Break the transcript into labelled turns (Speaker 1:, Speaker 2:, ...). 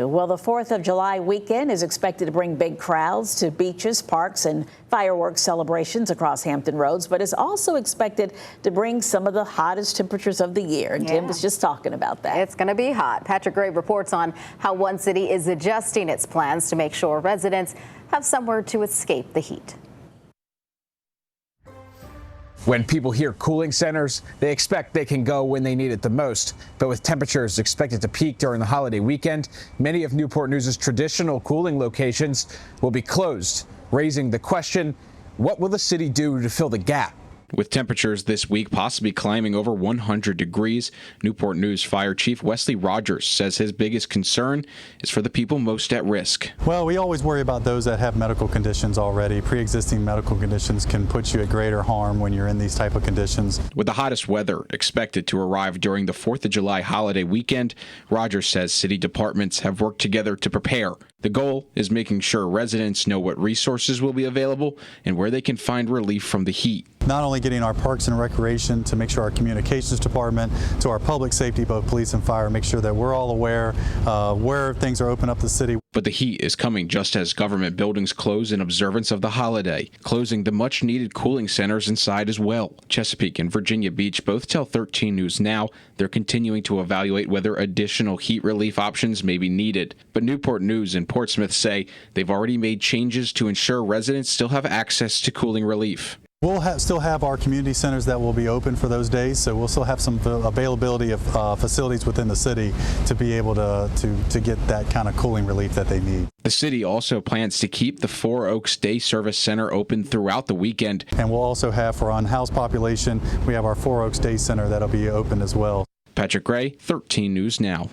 Speaker 1: Well, the 4th of July weekend is expected to bring big crowds to beaches, parks, and fireworks celebrations across Hampton Roads, but is also expected to bring some of the hottest temperatures of the year. And Tim was just talking about that.
Speaker 2: It's going to be hot. Patrick Gray reports on how one city is adjusting its plans to make sure residents have somewhere to escape the heat.
Speaker 3: When people hear cooling centers, they expect they can go when they need it the most. But with temperatures expected to peak during the holiday weekend, many of Newport News' traditional cooling locations will be closed, raising the question, what will the city do to fill the gap? With temperatures this week possibly climbing over 100 degrees, Newport News Fire Chief Wesley Rogers says his biggest concern is for the people most at risk.
Speaker 4: Well, we always worry about those that have medical conditions already. Pre-existing medical conditions can put you at greater harm when you're in these type of conditions.
Speaker 3: With the hottest weather expected to arrive during the 4th of July holiday weekend, Rogers says city departments have worked together to prepare. The goal is making sure residents know what resources will be available and where they can find relief from the heat.
Speaker 4: Not only getting our parks and recreation to make sure our communications department, to our public safety, both police and fire, make sure that we're all aware where things are open up the city.
Speaker 3: But the heat is coming just as government buildings close in observance of the holiday, closing the much-needed cooling centers inside as well. Chesapeake and Virginia Beach both tell 13 News Now they're continuing to evaluate whether additional heat relief options may be needed. But Newport News and Portsmouth say they've already made changes to ensure residents still have access to cooling relief.
Speaker 4: We'll still have our community centers that will be open for those days, so we'll still have some availability of facilities within the city to be able to get that kind of cooling relief that they need.
Speaker 3: The city also plans to keep the Four Oaks Day Service Center open throughout the weekend.
Speaker 4: And we'll also have, for our unhoused population, we have our Four Oaks Day Center that'll be open as well.
Speaker 3: Patrick Gray, 13 News Now.